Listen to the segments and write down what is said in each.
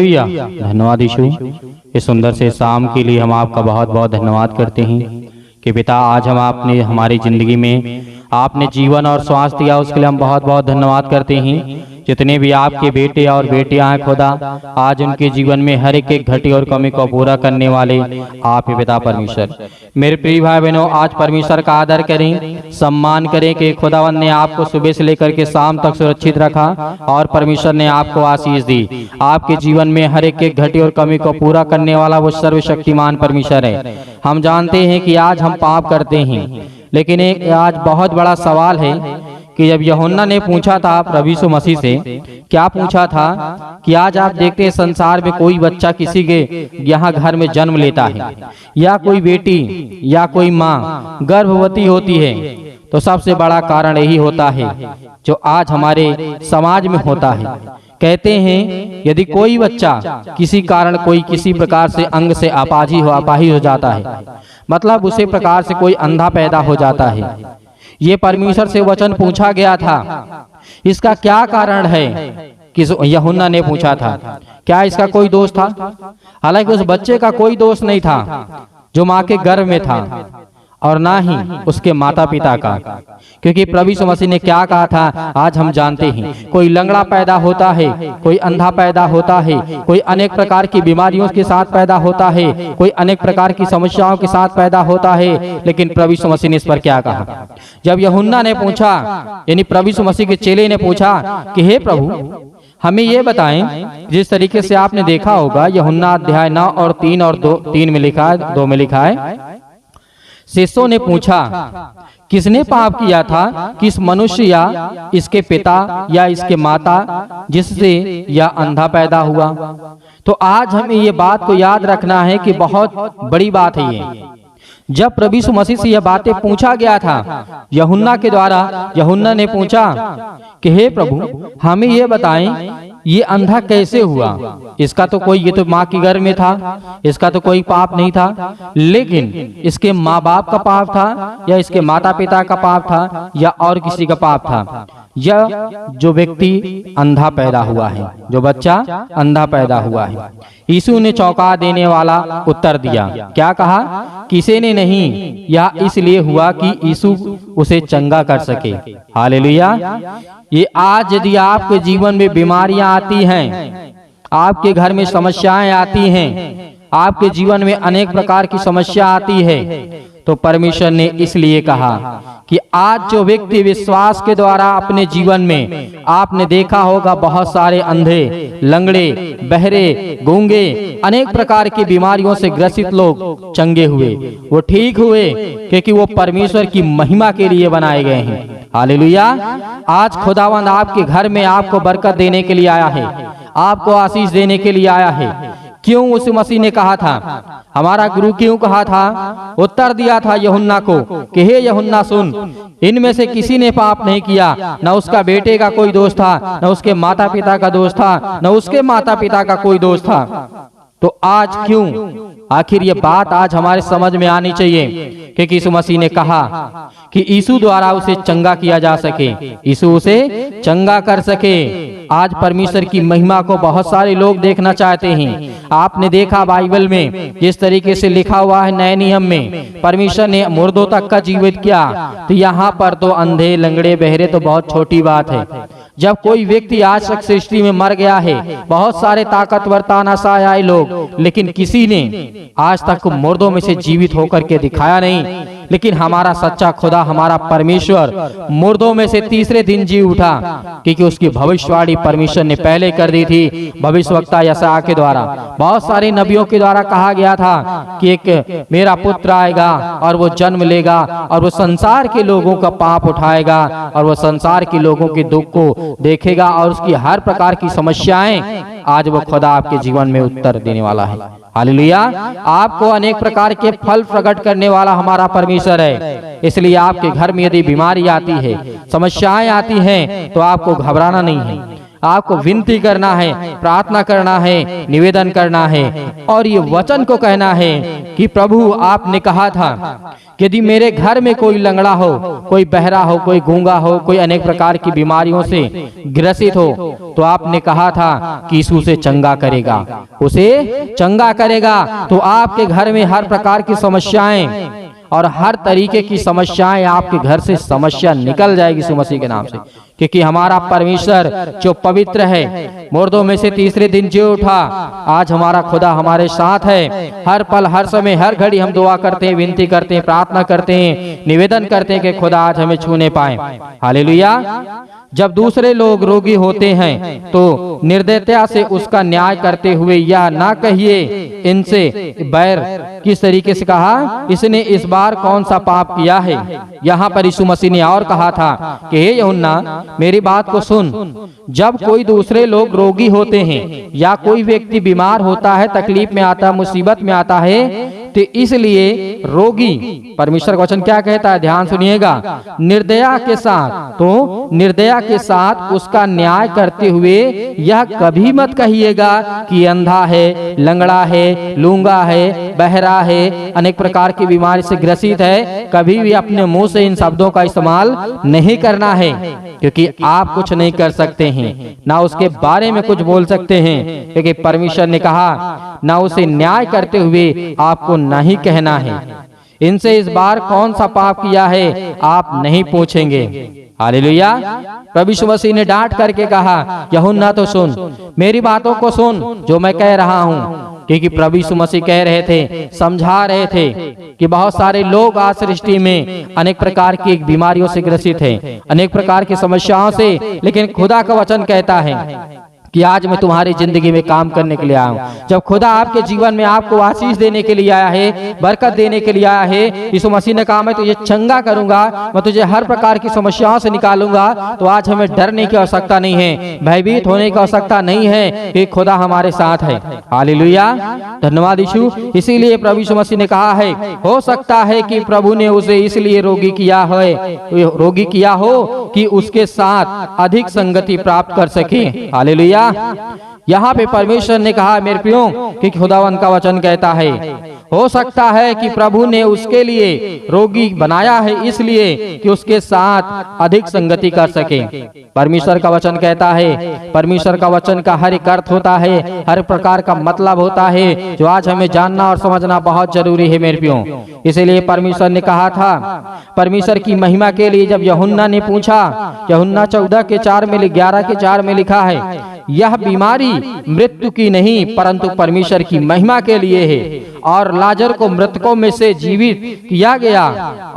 Hallelujah. धन्यवाद यीशु, इस सुंदर से शाम के लिए हम आपका बहुत बहुत धन्यवाद करते हैं कि पिता आज हम आपने हमारी ज़िंदगी में आपने जीवन और श्वास दिया, उसके लिए हम बहुत बहुत धन्यवाद करते हैं। जितने भी आपके बेटे और बेटियां हैं खुदा, आज उनके जीवन में हर एक घटी और कमी को पूरा करने वाले आप ही पिता परमेश्वर। मेरे प्रिय भाई बहनों, आज परमेश्वर का आदर करें, सम्मान करें कि खुदावन ने आपको सुबह से लेकर के शाम तक सुरक्षित रखा और परमेश्वर ने आपको आशीष दी। आपके जीवन में हर एक घटी और कमी को पूरा करने वाला वो सर्वशक्तिमान परमेश्वर है। हम जानते हैं कि आज हम पाप करते हैं, लेकिन एक आज बहुत बड़ा सवाल है कि जब यूहन्ना ने पूछा था प्रभु यीशु मसीह से, क्या पूछा था कि आज आप देखते हैं संसार में कोई बच्चा किसी के यहाँ घर में जन्म लेता है या कोई बेटी या कोई माँ गर्भवती होती है, तो सबसे बड़ा कारण यही होता है जो आज हमारे समाज में होता है। कहते हैं यदि कोई बच्चा किसी कारण कोई किसी प्रकार से अंग से अपाहिज हो जाता है, मतलब उसी प्रकार से कोई अंधा पैदा हो जाता है। ये परमेश्वर से वचन पूछा गया था, इसका क्या कारण है कि यूहन्ना ने पूछा था। क्या इसका कोई दोष था? हालांकि उस बच्चे का कोई दोष नहीं था जो माँ के गर्भ में था, और ना ही उसके माता पिता का, क्योंकि प्रभु यीशु मसीह ने क्या कहा था आज हम जानते हैं। कोई लंगड़ा पैदा होता है, कोई अंधा पैदा होता है, कोई अनेक प्रकार की बीमारियों के साथ पैदा होता है, कोई अनेक प्रकार की समस्याओं के साथ पैदा होता है, लेकिन प्रभु यीशु मसीह ने इस पर क्या कहा? जब यूहन्ना ने पूछा, यानी प्रभु यीशु मसीह के चेले ने पूछा कि हे प्रभु हमें ये बताएं, जिस तरीके से आपने देखा होगा यूहन्ना अध्याय 9 और 3 में लिखा है, 2 में लिखा है, शिष्यों ने पूछा किसने पाप किया था, किस मनुष्य या इसके पिता या इसके माता जिससे यह अंधा पैदा हुआ? तो आज हमें ये बात को याद रखना है कि बहुत बड़ी बात है ये। जब प्रभु यीशु मसीह से यह बातें पूछा गया था यूहन्ना के द्वारा, यूहन्ना ने पूछा कि हे प्रभु हमें ये बताएं ये अंधा कैसे हुआ? इसका तो कोई, ये तो माँ की गर्भ में था, इसका तो कोई पाप नहीं था, लेकिन इसके माँ बाप का पाप था या इसके माता पिता का पाप था या और किसी का पाप था? यह जो व्यक्ति अंधा पैदा हुआ है, जो बच्चा अंधा पैदा हुआ है। यीशु ने चौंका देने वाला उत्तर दिया, क्या कहा? किसी ने नहीं, यह इसलिए हुआ कि यीशु उसे चंगा कर सके। हालेलुया। ये आज यदि आपके जीवन में बीमारियां आती हैं, आपके घर में समस्याएं आती हैं, आपके जीवन में अनेक प्रकार की समस्या आती है, तो परमेश्वर ने इसलिए कहा कि आज जो व्यक्ति विश्वास के द्वारा अपने जीवन में, आपने देखा होगा बहुत सारे अंधे, लंगड़े, बहरे, गूंगे, अनेक प्रकार की बीमारियों से ग्रसित लोग चंगे हुए, वो ठीक हुए क्योंकि वो परमेश्वर की महिमा के लिए बनाए गए हैं। हालेलुया। आज खुदावंद आपके घर में आपको बरकत देने के लिए आया है, आपको आशीष देने के लिए आया है। क्यों उस मसीह ने कहा था, हमारा गुरु क्यों कहा था? उत्तर दिया था यूहन्ना को कि हे यूहन्ना सुन, इनमें से किसी ने पाप नहीं किया, न उसका बेटे का कोई दोष था, न उसके माता पिता का दोष था, न उसके माता पिता का कोई दोष था। तो आज क्यों? आखिर ये बात आज हमारे समझ में आनी चाहिए कि यीशु मसीह ने कहा कि यीशु द्वारा उसे चंगा किया जा सके, यीशु उसे चंगा कर सके। आज परमेश्वर की महिमा को बहुत सारे लोग देखना चाहते हैं। आपने देखा बाइबल में जिस तरीके से लिखा हुआ है नए नियम में, परमेश्वर ने मुर्दों तक का जीवित किया, तो यहाँ पर तो अंधे, लंगड़े, बहरे तो बहुत छोटी बात है। जब कोई व्यक्ति आज तक सृष्टि में मर गया है, बहुत सारे ताकतवर तानाशाह लोग, लेकिन किसी ने आज तक मुर्दों में से जीवित होकर के दिखाया नहीं। लेकिन हमारा सच्चा खुदा, हमारा परमेश्वर मुर्दों में से तीसरे दिन जी उठा, क्योंकि उसकी भविष्यवाणी परमेश्वर ने पहले कर दी थी भविष्यवक्ता यशायाह के द्वारा। बहुत सारे नबियों के द्वारा कहा गया था कि एक मेरा पुत्र आएगा और वो जन्म लेगा और वो संसार के लोगों का पाप उठाएगा और वो संसार के लोगों के दुख को देखेगा और उसकी हर प्रकार की समस्याएं आज वो खुदा आपके जीवन में उत्तर देने वाला है। हालेलुया। आपको अनेक प्रकार के फल प्रकट करने वाला हमारा परमेश्वर है। इसलिए आपके घर में यदि बीमारी आती है, समस्याएं आती हैं, तो आपको घबराना नहीं है। आपको विनती करना है, प्रार्थना करना है, निवेदन करना है और ये वचन को कहना है कि प्रभु आपने कहा था यदि मेरे घर में कोई लंगड़ा हो, कोई बहरा हो, कोई गूंगा हो, कोई अनेक प्रकार की बीमारियों से ग्रसित हो, तो आपने कहा था कि यीशु उसे चंगा करेगा, उसे चंगा करेगा। तो आपके घर में हर प्रकार की समस्याएं और हर तरीके की समस्याएं, आपके घर से समस्या निकल जाएगी यीशु मसीह के नाम से, क्योंकि हमारा परमेश्वर जो पवित्र है, मुर्दों में से तीसरे दिन जी उठा, आज हमारा खुदा हमारे साथ है। हर पल, हर समय, हर घड़ी हम दुआ करते हैं, विनती करते हैं, प्रार्थना करते हैं, निवेदन करते हैं कि खुदा आज हमें छूने पाए। हालेलुया। जब दूसरे लोग रोगी होते हैं तो निर्दयता से उसका न्याय करते हुए यह ना कहिए इनसे बैर, किस तरीके से कहा, इसने इस बार कौन सा पाप किया है। यहाँ पर यीशु मसीह ने और कहा था कि हे यूहन्ना, मेरी बात को सुन। जब कोई दूसरे लोग रोगी होते हैं या कोई व्यक्ति बीमार होता है, तकलीफ में आता है, मुसीबत में आता है, तो इसलिए रोगी, परमेश्वर का वचन क्या कहता है, ध्यान सुनिएगा, निर्दया के साथ, तो निर्दया के साथ उसका न्याय करते हुए यह कभी मत कहिएगा कि अंधा है, लंगड़ा है, लूंगा है, बहरा है, अनेक प्रकार की बीमारी से ग्रसित है। कभी भी अपने मुंह से इन शब्दों का इस्तेमाल नहीं करना है, क्योंकि आप कुछ नहीं कर सकते हैं, ना उसके बारे में कुछ बोल सकते हैं, क्योंकि परमेश्वर ने कहा ना उसे न्याय करते हुए आपको नहीं कहना है। इनसे इस बार कौन सा पाप किया है आप नहीं पूछेंगे। हालेलुया। प्रभु यीशु मसीह ने डांट करके कहा, यूहन्ना तो सुन, मेरी बातों को सुन जो मैं कह रहा हूँ, क्योंकि प्रभु यीशु मसीह कह रहे थे, समझा रहे थे कि बहुत सारे लोग आज सृष्टि में अनेक प्रकार की बीमारियों से ग्रसित हैं, अनेक प्रकार की समस्याओं से, लेकिन खुदा का वचन कहता है कि आज मैं तुम्हारी जिंदगी में काम करने के लिए आया हूँ। जब खुदा आपके जीवन में आपको आशीष देने के लिए आया है, बरकत देने के लिए आया है, यीशु मसीह ने कहा मैं तुझे चंगा करूंगा, मैं तुझे हर प्रकार की समस्याओं से निकालूंगा, तो आज हमें डरने की आवश्यकता नहीं है, भयभीत होने की आवश्यकता नहीं है, कि खुदा हमारे साथ है। हालेलुया, धन्यवाद यीशु। इसीलिए प्रभु यीशु मसीह ने कहा है, हो सकता है कि प्रभु ने उसे इसलिए रोगी किया हो कि उसके साथ अधिक संगति प्राप्त कर सके। हालेलुया। यहाँ पे परमेश्वर ने कहा मेरे प्रियो कि खुदावंद का वचन कहता है, हो सकता है कि प्रभु ने उसके लिए रोगी बनाया है इसलिए कि उसके साथ अधिक संगति कर सके। परमेश्वर का वचन कहता है, परमेश्वर का वचन का हर एक अर्थ होता है, हर प्रकार का मतलब होता है, जो आज हमें जानना और समझना बहुत जरूरी है मेरे प्रियो। इसीलिए परमेश्वर ने कहा था, परमेश्वर की महिमा के लिए जब यूहन्ना ने पूछा, यूहन्ना 14:11 में लिखा है, यह बीमारी मृत्यु की नहीं परंतु परमेश्वर की महिमा के लिए है, और लाजर को मृतकों में से जीवित किया गया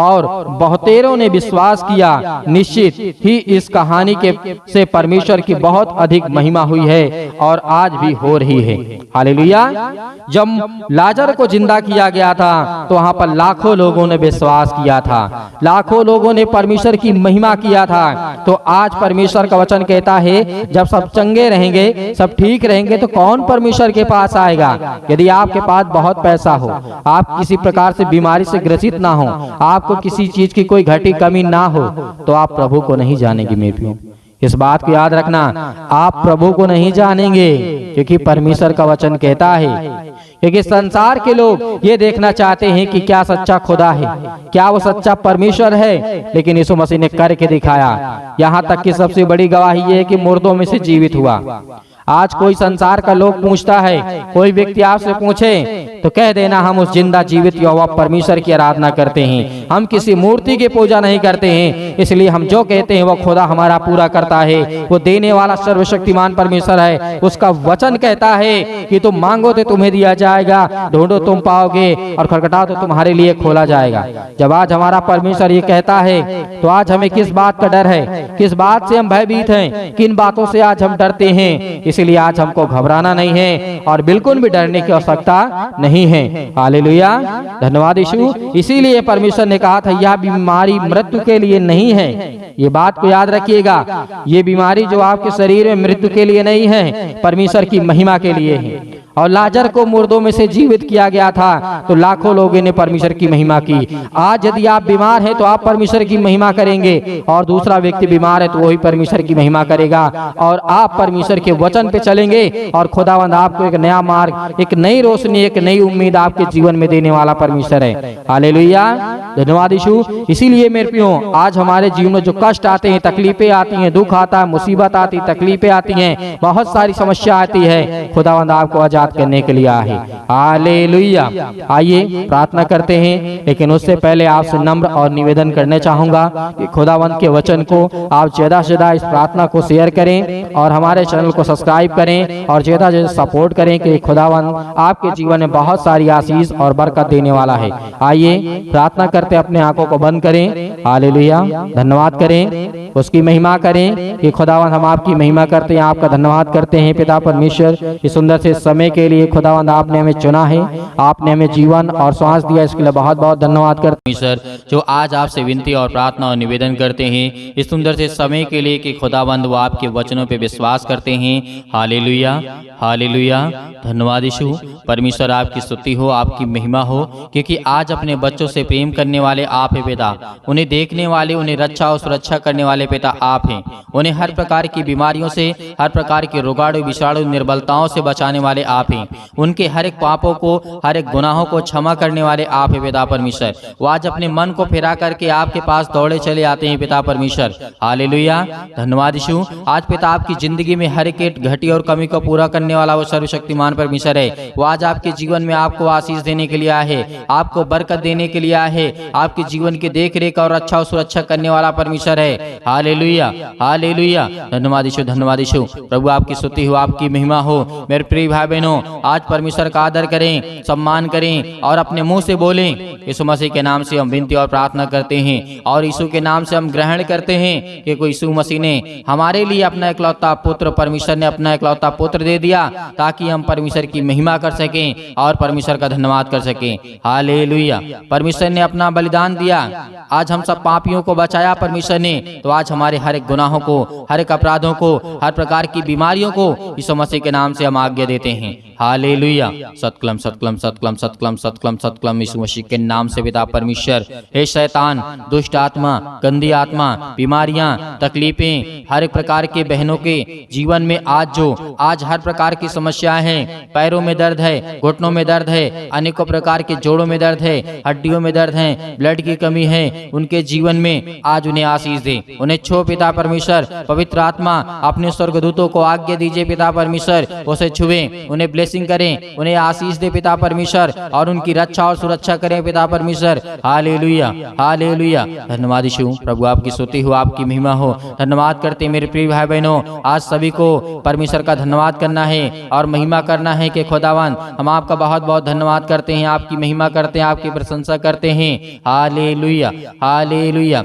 और बहुतेरों ने विश्वास किया। निश्चित ही इस कहानी के से परमेश्वर की बहुत अधिक महिमा हुई है और आज भी हो रही है। हालेलुया। जब लाजर को जिंदा किया गया था तो वहाँ पर लाखों लोगों ने विश्वास किया था, लाखों लोगों ने परमेश्वर की महिमा किया था। तो आज परमेश्वर का वचन कहता है, जब सब चंगे रहेंगे, सब ठीक रहेंगे, तो कौन परमेश्वर के पास आएगा। यदि आपके पास बहुत पैसा हो, आप किसी प्रकार से बीमारी से ग्रसित ना हो, आपको किसी चीज की कोई घटी कमी ना हो, तो आप प्रभु को नहीं जानेंगे मेरे प्रियो। इस बात को याद रखना, आप प्रभु को नहीं जानेंगे, क्योंकि परमेश्वर का वचन कहता है, क्योंकि संसार के लोग ये देखना चाहते हैं कि क्या सच्चा खुदा है, क्या वो सच्चा परमेश्वर है, लेकिन यीशु मसीह ने करके दिखाया। यहाँ तक कि सबसे बड़ी गवाही ये है कि मुर्दों में से जीवित हुआ। आज कोई संसार का लोग पूछता है, कोई व्यक्ति आपसे पूछे तो कह देना हम उस जिंदा जीवित यहोवा परमेश्वर की आराधना करते हैं, हम किसी मूर्ति की पूजा नहीं करते हैं। इसलिए हम जो कहते हैं वो खुदा हमारा पूरा करता है, वो देने वाला सर्वशक्तिमान परमेश्वर है। उसका वचन कहता है कि तुम मांगो तो तुम्हें दिया जाएगा, ढूंढो तुम पाओगे, और खटखटाओ तो तुम्हारे लिए खोला जाएगा। जब आज हमारा परमेश्वर ये कहता है, तो आज हमें किस बात का डर है, किस बात से हम भयभीत हैं, किन बातों से आज हम डरते हैं। इसलिए आज हमको घबराना नहीं है और बिल्कुल भी डरने की आवश्यकता नहीं है। हालेलुया, धन्यवाद यीशु। इसीलिए परमेश्वर ने कहा था यह बीमारी मृत्यु के लिए नहीं है। ये बात को याद रखिएगा, ये बीमारी जो आपके शरीर में मृत्यु के लिए नहीं है, परमेश्वर की महिमा के लिए है। और लाजर को मुर्दों में से जीवित किया गया था तो लाखों लोगों ने परमेश्वर की महिमा की। आज यदि आप बीमार हैं तो आप परमेश्वर की महिमा करेंगे, और दूसरा व्यक्ति बीमार है तो वही परमेश्वर की महिमा करेगा। और आप परमेश्वर के वचन पे चलेंगे और खुदावंद आपको एक नया मार्ग, एक नई रोशनी, एक नई उम्मीद आपके जीवन में देने वाला परमेश्वर है। हालेलुया, धन्यवाद यीशु। इसीलिए मेरे प्रियो, आज हमारे जीवन में जो कष्ट आते हैं, तकलीफें आती हैं, दुख आता है, मुसीबत आती, तकलीफें आती हैं, बहुत सारी समस्या आती है, खुदावंद आपको आजाद करने के लिए आए। हालेलुया। आइए प्रार्थना करते हैं, लेकिन उससे पहले आपसे नम्र और निवेदन करने चाहूंगा कि खुदावंद के वचन को आप ज्यादा से ज्यादा इस प्रार्थना को शेयर करें और हमारे चैनल को सब्सक्राइब करें और ज्यादा से ज्यादा सपोर्ट करें कि खुदावंद आपके जीवन में बहुत सारी आशीष और बरकत देने वाला है। आइए प्रार्थना करते, अपने आंखों को बंद करें। हालेलुया, धन्यवाद करें, उसकी महिमा करें कि खुदावंद हम आपकी महिमा करते हैं, आपका धन्यवाद करते हैं पिता परमेश्वर, इस सुंदर से समय के लिए खुदावंद आपने हमें चुना है, आपने हमें जीवन और श्वास दिया, इसके लिए बहुत बहुत धन्यवाद करते हैं सर। जो आज आपसे विनती और प्रार्थना और निवेदन करते हैं इस सुंदर से समय के लिए कि खुदावंद वो आपके वचनों पे विश्वास करते हैं। हालेलुया, हालेलुया, धन्यवाद यीशु। परमेश्वर आपकी स्तुति हो, आपकी महिमा हो, क्योंकि आज अपने बच्चों से प्रेम करने वाले आप हैं पिता, उन्हें देखने वाले, उन्हें रक्षा और सुरक्षा करने वाले पिता आप हैं, उन्हें हर प्रकार की बीमारियों से, हर प्रकार के रोगाणु विषाणु निर्बलताओं से बचाने वाले आप हैं, उनके हर एक पापों को, हर एक गुनाहों को क्षमा करने वाले आप हैं पिता परमेश्वर। वो आज अपने मन को फिरा करके आपके पास दौड़े चले आते हैं पिता परमेश्वर। हालेलुया, धन्यवाद यीशु। आज पिता आपकी जिंदगी में हर एक घटी और कमी को पूरा करने वाला वो सर्वशक्तिमान परमेश्वर है। वो आज आपके जीवन में आपको आशीष देने के लिए आया है, आपको बरकत देने के लिए आया है, आपके जीवन की देख रेख और अच्छा और सुरक्षा करने वाला परमेश्वर है। हालेलुया, हालेलुया, धन्यवाद यीशु, धन्यवाद यीशु। प्रभु आपकी स्तुति हो, आपकी महिमा हो। मेरे प्रिय भाई बहनों, आज परमेश्वर का आदर करें, सम्मान करें और अपने मुंह से बोलें। यीशु मसीह के नाम से हम विनती और प्रार्थना करते हैं और यीशु के नाम से हम ग्रहण करते हैं कि कोई यीशु मसीह ने हमारे लिए अपना इकलौता पुत्र, परमेश्वर ने अपना इकलौता पुत्र दे दिया ताकि हम परमेश्वर की महिमा कर सकें और परमेश्वर का धन्यवाद कर सकें। हालेलुया, परमेश्वर ने अपना बलिदान दिया, आज हम सब पापियों को बचाया परमेश्वर ने, तो आज हमारे हर एक गुनाहों को, हर एक अपराधों को, हर प्रकार की बीमारियों को यीशु मसीह के नाम से हम आज्ञा देते हैं। हालेलुया, सतक्लम सतक्लम सतक्लम सतक्लम सतक्लम सतक्लम यीशु मसीह के नाम से पिता परमेश्वर। हे शैतान, दुष्ट आत्मा, गंदी आत्मा, बीमारियां, तकलीफें, हर एक प्रकार के बहनों के जीवन में आज हर प्रकार की समस्याएं हैं, पैरों में दर्द है, घुटनों में दर्द है, अनेकों प्रकार के जोड़ों में दर्द है, हड्डियों में दर्द है, ब्लड की कमी है, उनके जीवन में आज उन्हें आशीष दे, उन्हें छो पिता परमेश्वर। पवित्र आत्मा अपने स्वर्गदूतों को आज्ञा दीजिए पिता परमेश्वर, उसे छुए, उन्हें ब्लेसिंग करें, उन्हें आशीष दे पिता परमेश्वर और उनकी रक्षा और सुरक्षा करें पिता परमेश्वर। हालेलुया, हालेलुया, धन्यवाद यीशु। प्रभु आपकी स्तुति हो, आपकी महिमा हो। धन्यवाद करते मेरे प्रिय भाई बहनों, आज सभी को परमेश्वर का धन्यवाद करना है और महिमा करना है कि खुदावन हम आपका बहुत बहुत धन्यवाद करते हैं, आपकी महिमा करते हैं, आपकी प्रशंसा करते हैं। हालेलुया, हालेलुया,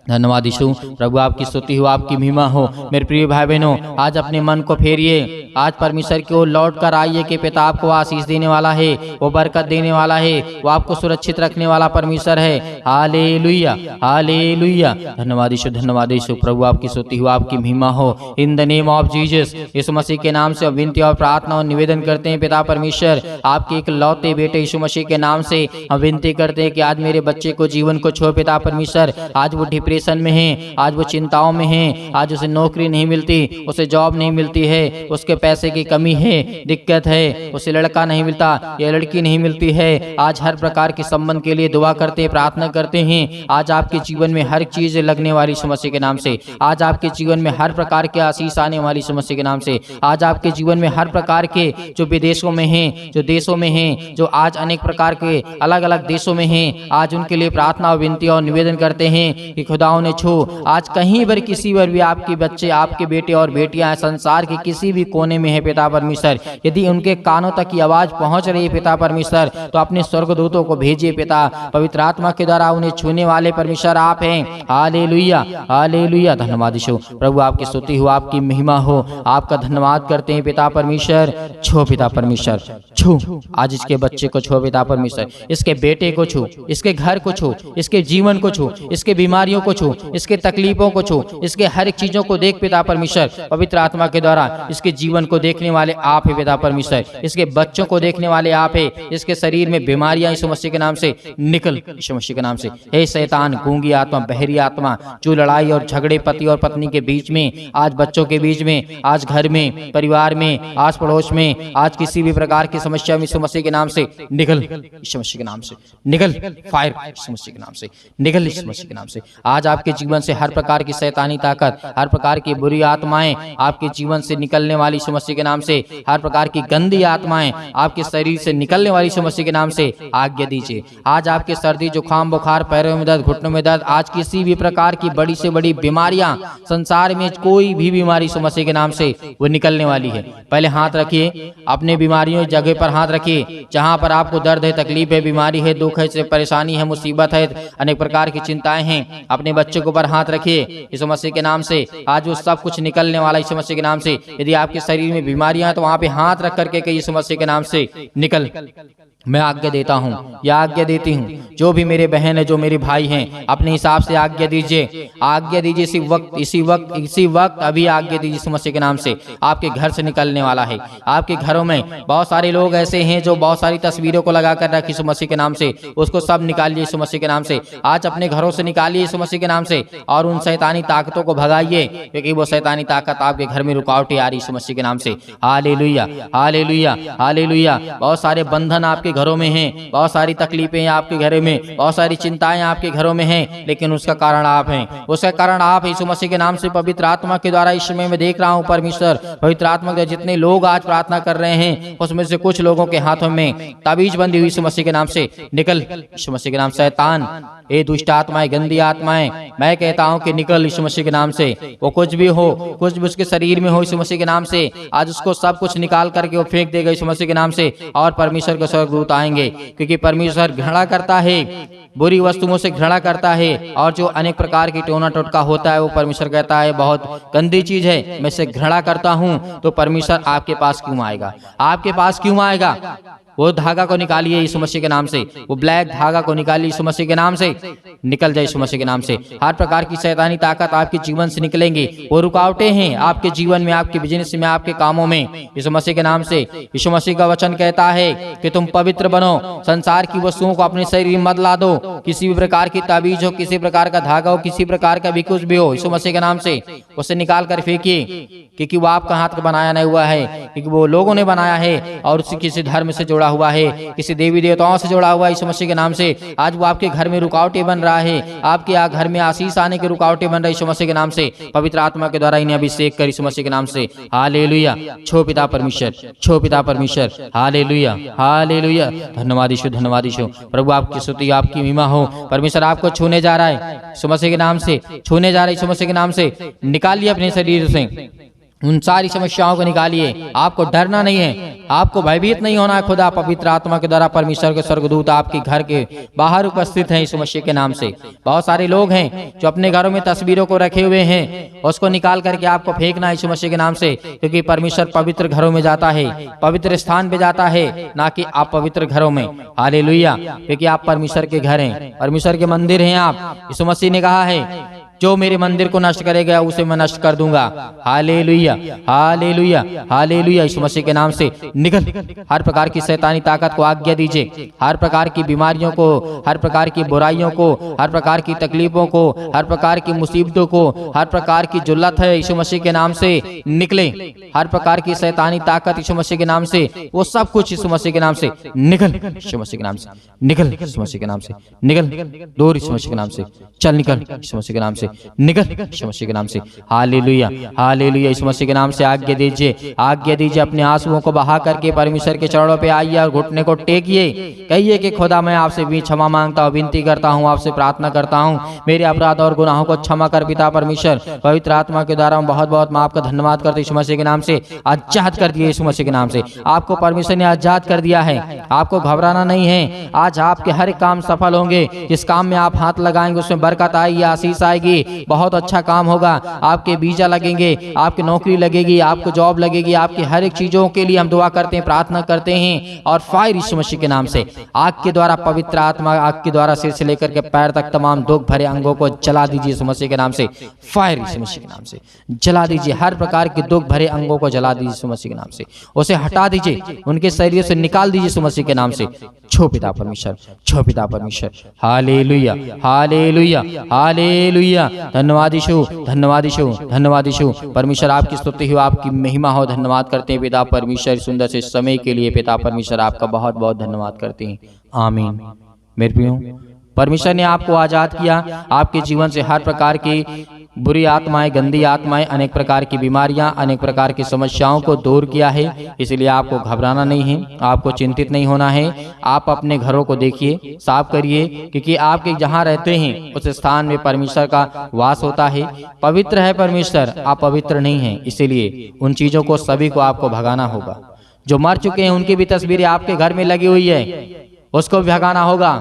धन्यवाद यीशु। प्रभु आपकी स्तुति हो, आपकी महिमा हो। मेरे प्रिय भाई बहनों, आज अपने मन को फेरिए, आज परमेश्वर की ओर लौट कर आइए कि पिता आपको आशीष देने वाला है, वो बरकत देने वाला है, वो आपको सुरक्षित रखने वाला परमेश्वर है। हालेलुया, हालेलुया, धन्यवाद यीशु, धन्यवाद यीशु। प्रभु आपकी स्तुति हो, आपकी महिमा हो। In the name of Jesus, Yeshu Masih के नाम से विनती और प्रार्थना और निवेदन करते हैं पिता परमेश्वर, आपके एक लौते बेटे यीशु मसीह के नाम से हम विनती करते हैं कि आज मेरे बच्चे को जीवन को छो पिता परमेश्वर। आज वो डिप्रेशन में है, आज वो चिंताओं में है, आज उसे नौकरी नहीं मिलती, उसे जॉब नहीं मिलती है, उसके पैसे की कमी है, दिक्कत है, उसे लड़का नहीं मिलता या लड़की नहीं मिलती है। आज हर प्रकार के संबंध के लिए दुआ करते हैं, प्रार्थना करते हैं। आज आपके जीवन में हर चीज लगने वाली समस्या के नाम से, आज आपके जीवन में हर प्रकार के आशीष आने वाली समस्या के नाम से, आज आपके जीवन में हर प्रकार के जो विदेशों में हैं, जो देशों में हैं, जो आज अनेक प्रकार के अलग अलग देशों में हैं, आज उनके लिए प्रार्थना और विनती और निवेदन करते हैं कि खुदाओं ने छू। आज कहीं पर किसी पर भी आपके बच्चे, आपके बेटे और बेटियां संसार के किसी भी कोने में है पिता परमेश्वर, यदि उनके कानों तक की आवाज पहुंच रही है पिता परमेश्वर, तो अपने स्वर्गदूतों को भेजिए पिता, पवित्र आत्मा के द्वारा उन्हें छूने वाले परमेश्वर आप हैं। Hallelujah, hallelujah. धन्यवाद यीशु प्रभु, आपकी स्तुति हो, आपकी महिमा हो, आपका धन्यवाद करते हैं पिता परमेश्वर। छो पिता परमेश्वर, छू आज इसके बच्चे को छो पिता परमेश्वर, इसके बेटे को छू, इसके घर को छू, इसके जीवन को छू, इसके बीमारियों को छू, इसके तकलीफों को छू, इसके हर एक चीजों को देख पिता परमेश्वर। पवित्र आत्मा के द्वारा इसके जीवन को देखने वाले आप है पिता परमेश्वर, इसके बच्चों को देखने वाले आप है। इसके शरीर में बीमारियां यीशु मसीह के नाम से निकल, यीशु मसीह के नाम से। हे शैतान, गूंगी आत्मा, बहरी आत्मा, जो लड़ाई और झगड़े पति और पत्नी के बीच में, आज बच्चों के बीच में, आज घर में, परिवार में, आस पड़ोस में, आज किसी भी प्रकार की समस्या में यीशु मसीह के नाम से निकल, यीशु मसीह के नाम से निकल, फायर यीशु मसीह के नाम से निकल, यीशु मसीह के नाम से। आज आपके जीवन से हर प्रकार की शैतानी ताकत, हर प्रकार की बुरी आत्माएं आपके जीवन से निकलने वाली यीशु मसीह के नाम से, हर प्रकार की गंदी आत्माएं आपके शरीर से निकलने वाली यीशु मसीह के नाम से आज्ञा दीजिए। आज आपके सर्दी, जुकाम, बुखार, पैरों में दर्द, घुटनों में दर्द, आज किसी भी प्रकार की बड़ी से बड़ी बीमारियां, संसार में कोई भी बीमारी यीशु मसीह के नाम से वो निकलने वाली है। पहले हाथ रखिए, अपने बीमारियों की जगह पर हाथ रखिए, जहां पर आपको दर्द है, तकलीफ है, बीमारी है, दुख है, परेशानी है, मुसीबत है, अनेक प्रकार की चिंताएं हैं, अपने बच्चों के ऊपर हाथ रखिए यीशु मसीह के नाम से। आज वो सब कुछ निकलने वाला यीशु मसीह के नाम से। यदि आपके शरीर में बीमारियां हैं तो वहां पे हाथ रख करके यीशु मसीह के नाम से निकल। मैं आज्ञा देता हूँ या आज्ञा देती हूँ, जो भी मेरे बहन है, जो मेरे भाई हैं, अपने हिसाब से आज्ञा दीजिए, आज्ञा दीजिए। इसी वक्त अभी आज्ञा दीजिए यीशु मसीह के नाम से। आपके घर से निकलने वाला है। आपके घरों में बहुत सारे लोग ऐसे हैं जो बहुत सारी तस्वीरों को लगा कर रखे यीशु मसीह के नाम से, उसको सब निकालिए यीशु मसीह के नाम से। आज अपने घरों से निकालिए यीशु मसीह के नाम से और उन शैतानी ताकतों को भगाइए, क्योंकि वो शैतानी ताकत आपके घर में रुकावटें आ रही यीशु मसीह के नाम से। Hallelujah, hallelujah, hallelujah. बहुत सारे बंधन आपके घरों में हैं, बहुत सारी तकलीफें आपके घरों में, बहुत सारी चिंताएं आपके घरों में हैं, लेकिन उसका कारण आप हैं। उसका कारण आप यीशु मसीह के नाम से पवित्र आत्मा के द्वारा इस समय मैं देख रहा हूं परमेश्वर, पवित्र आत्मा के जितने लोग आज प्रार्थना कर रहे हैं उसमें से कुछ लोगों के हाथों में ताबीज बंदी हुई यीशु मसीह के नाम से निकल, यीशु मसीह के नाम। शैतान, ए दुष्ट आत्माएं, गंदी आत्माएं, मैं कहता हूं कि निकल यीशु मसीह के नाम से। वो कुछ भी हो, कुछ भी उसके शरीर में हो यीशु मसीह के नाम से, आज उसको सब कुछ निकाल करके वो फेंक देगा यीशु मसीह के नाम से। और परमेश्वर के स्वर्गदूत आएंगे, क्योंकि परमेश्वर घृणा करता है, बुरी वस्तुओं से घृणा करता है, और जो अनेक प्रकार की टोना टोटका होता है वो परमेश्वर कहता है बहुत गंदी चीज है, मैं इसे घृणा करता हूं। तो परमेश्वर आपके पास क्यों आएगा? आपके पास क्यों आएगा? वो धागा को निकालिए यीशु मसीह के नाम से, वो ब्लैक धागा को निकालिए यीशु मसीह के नाम से, निकल जाए यीशु मसीह के नाम से। हर प्रकार की शैतानी ताकत आपके जीवन से निकलेंगी। वो रुकावटें हैं आपके जीवन में, आपके बिजनेस में, आपके कामों में, यीशु मसीह के नाम से। यीशु मसीह का वचन कहता है कि तुम पवित्र बनो, संसार की वस्तुओं को अपने शरीर में मत ला दो। किसी भी प्रकार की ताबीज हो, किसी प्रकार का धागा हो, किसी प्रकार का भी कुछ भी हो, यीशु मसीह के नाम से उसे निकाल कर फेंकिए, क्योंकि वो आपका हाथ का बनाया नहीं हुआ है, क्योंकि वो लोगों ने बनाया है और उसी किसी धर्म से जुड़ा हुआ है, किसी देवी देवताओं से जुड़ा हुआ है यीशु मसीह के नाम से। आज वो आपके घर में रुकावटें बन रहा है, आपके घर में आशीष आने की रुकावटें बन रही यीशु मसीह के नाम से। पवित्र आत्मा के द्वारा इन्हें अभिषेक कर यीशु मसीह के नाम से। हालेलुया, छो पिता परमेश्वर, छो पिता परमेश्वर। Hallelujah, hallelujah. धन्यवाद यीशु, धन्यवाद यीशु। प्रभु आपकी स्तुति, आपकी महिमा हो। परमेश्वर आपको छूने जा रहा है यीशु मसीह के नाम से, छूने जा रहा है यीशु मसीह के नाम से। निकालिए अपने शरीर से उन सारी समस्याओं को निकालिए। आपको डरना नहीं है, आपको भयभीत नहीं होना है। खुदा पवित्र आत्मा के द्वारा परमेश्वर के स्वर्गदूत आपके घर के बाहर उपस्थित हैं यीशु मसीह के नाम से। बहुत सारे लोग हैं जो अपने घरों में तस्वीरों को रखे हुए हैं, उसको निकाल करके आपको फेंकना है यीशु मसीह के नाम से, क्योंकि परमेश्वर पवित्र घरों में जाता है, पवित्र स्थान पे जाता है, ना कि आप पवित्र घरों में। हालेलुया, क्योंकि आप परमेश्वर के घर हैं, परमेश्वर के मंदिर हैं आप। यीशु मसीह ने कहा है जो मेरे मंदिर को नष्ट करेगा उसे मैं नष्ट कर दूंगा। Hallelujah, hallelujah, hallelujah. Yeshu Masih के नाम से निकल। हर प्रकार की शैतानी ताकत को आज्ञा दीजिए, हर प्रकार की बीमारियों को, हर प्रकार की बुराइयों को, हर प्रकार की तकलीफों को, हर प्रकार की मुसीबतों को, हर प्रकार की जुल्लत है यीशु मसीह के नाम से निकले। हर प्रकार की शैतानी ताकत यीशु मसीह के नाम से, वो सब कुछ यीशु मसीह के नाम से निकल, यीशु मसीह के नाम से निकल, यीशु मसीह के नाम से निकल, दूर यीशु मसीह के नाम से चल, निकल यीशु मसीह के नाम से। निकल यीशु मसीह के नाम से। Hallelujah hallelujah. यीशु मसीह के नाम से आज्ञा दीजिए, आज्ञा दीजिए। अपने आंसुओं को बहा करके परमेश्वर के चरणों पे आइए और घुटने को टेकिए। कहिए कि खुदा मैं आपसे भी क्षमा मांगता हूँ, विनती करता हूँ, आपसे प्रार्थना करता हूँ, मेरे अपराध और गुनाहों को क्षमा कर पिता परमेश्वर। पवित्र आत्मा के द्वारा बहुत बहुत मैं आपका धन्यवाद करते यीशु मसीह के नाम से। आजाद कर दिए यीशु मसीह के नाम से। आपको परमेश्वर ने आजाद कर दिया है, आपको घबराना नहीं है। आज आपके हर एक काम सफल होंगे। जिस काम में आप हाथ लगाएंगे उसमें बरकत आएगी, आशीष आएगी, बहुत अच्छा काम होगा। आपके वीजा लगेंगे, आपकी नौकरी लगेगी, आपको जॉब लगेगी। आपकी हर एक चीजों के लिए हम दुआ करते हैं, प्रार्थना करते हैं। और फायर यीशु मसीह के नाम से आग के द्वारा, पवित्र आत्मा आग के द्वारा सिर से लेकर के पैर तक तमाम दुख भरे अंगों को जला दीजिए यीशु मसीह के नाम से। फायर यीशु मसीह के नाम से जला दीजिए। हर प्रकार के दुख भरे अंगों को जला दीजिए यीशु मसीह के नाम से। उसे हटा दीजिए, उनके शरीर से निकाल दीजिए यीशु मसीह के नाम से। छो पिता परमेश्वर, छो पिता परमेश्वर। Hallelujah hallelujah hallelujah. धन्यवाद यीशु, धन्यवाद यीशु, धन्यवाद यीशु। परमेश्वर आपकी स्तुति हो, आपकी महिमा हो। धन्यवाद करते हैं पिता परमेश्वर सुंदर से समय के लिए। पिता परमेश्वर आपका बहुत बहुत धन्यवाद करते हैं। आमीन। मेरे प्रियो, परमेश्वर ने आपको आजाद किया। आपके जीवन से हर प्रकार की बुरी आत्माएं, गंदी आत्माएं, अनेक प्रकार की बीमारियां, अनेक प्रकार की समस्याओं को दूर किया है। इसलिए आपको घबराना नहीं है, आपको चिंतित नहीं होना है। आप अपने घरों को देखिए, साफ करिए, क्योंकि आपके जहां रहते हैं उस स्थान में परमेश्वर का वास होता है। पवित्र है परमेश्वर, आप पवित्र नहीं हैं। इसीलिए उन चीजों को सभी को आपको भगाना होगा। जो मर चुके हैं उनकी भी तस्वीरें आपके घर में लगी हुई है, उसको भगाना होगा।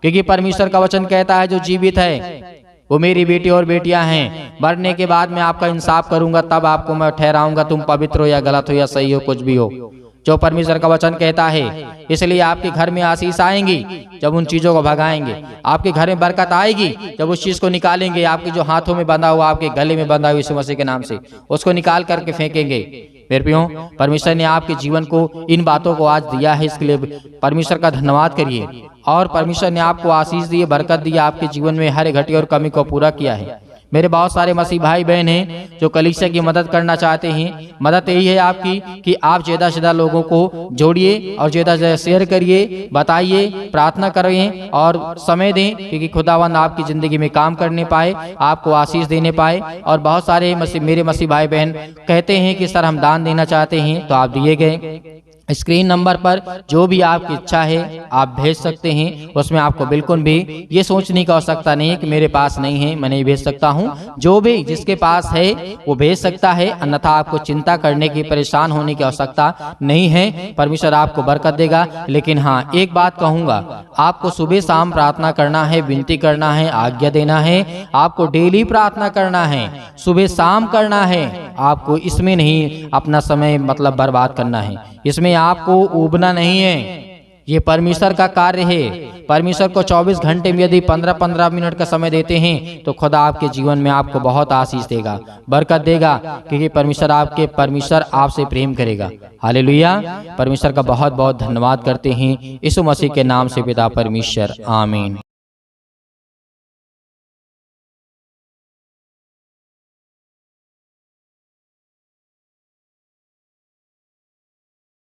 क्योंकि परमेश्वर का वचन कहता है जो जीवित है वो मेरी बेटी और बेटियां हैं। मरने के बाद मैं आपका इंसाफ करूंगा, तब आपको मैं ठहराऊंगा तुम पवित्र हो या गलत हो या सही हो, कुछ भी हो, जो परमेश्वर का वचन कहता है। इसलिए आपके घर में आशीष आएंगी जब उन चीजों को भगाएंगे। आपके घर में बरकत आएगी जब उस चीज को निकालेंगे। आपके जो हाथों में बंधा हुआ, आपके गले में बंधा हुआ यीशु मसीह के नाम से, उसको निकाल करके फेंकेंगे। मेरे प्रियो, परमेश्वर ने आपके जीवन को इन बातों को आज दिया है, इसके लिए परमेश्वर का धन्यवाद करिए। और परमेश्वर ने आपको आशीष दी, बरकत दी, आपके जीवन में हर घटी और कमी को पूरा किया है। मेरे बहुत सारे मसीह भाई बहन हैं जो कलीसिया की मदद करना चाहते हैं। मदद यही है आपकी कि आप ज़्यादा से ज़्यादा लोगों को जोड़िए और ज़्यादा से ज़्यादा शेयर करिए, बताइए, प्रार्थना करें और समय दें, क्योंकि खुदावंद आपकी ज़िंदगी में काम करने पाए, आपको आशीष देने पाए। और बहुत सारे मेरे मसीह भाई बहन कहते हैं कि सर हम दान देना चाहते हैं, तो आप दिए गए स्क्रीन नंबर पर जो भी आपकी इच्छा है आप भेज सकते हैं। उसमें आपको बिल्कुल भी ये सोचने की आवश्यकता नहीं है कि मेरे पास नहीं है, मैं नहीं भेज सकता हूँ। जो भी जिसके पास है वो भेज सकता है, अन्यथा आपको चिंता करने की, परेशान होने की आवश्यकता नहीं है। परमेश्वर आपको बरकत देगा। लेकिन हाँ, एक बात कहूँगा, आपको सुबह शाम प्रार्थना करना है, विनती करना है, आज्ञा देना है। आपको डेली प्रार्थना करना है, सुबह शाम करना है। आपको इसमें नहीं अपना समय मतलब बर्बाद करना है, इसमें आपको उबना नहीं है। ये परमेश्वर का कार्य है। परमेश्वर को 24 घंटे में यदि 15-15 मिनट का समय देते हैं तो खुदा आपके जीवन में आपको बहुत आशीष देगा, बरकत देगा, क्योंकि परमेश्वर आपसे प्रेम करेगा। हालेलुया। परमेश्वर का बहुत बहुत धन्यवाद करते हैं यीशु मसीह के नाम से पिता परमेश्वर। आमीन।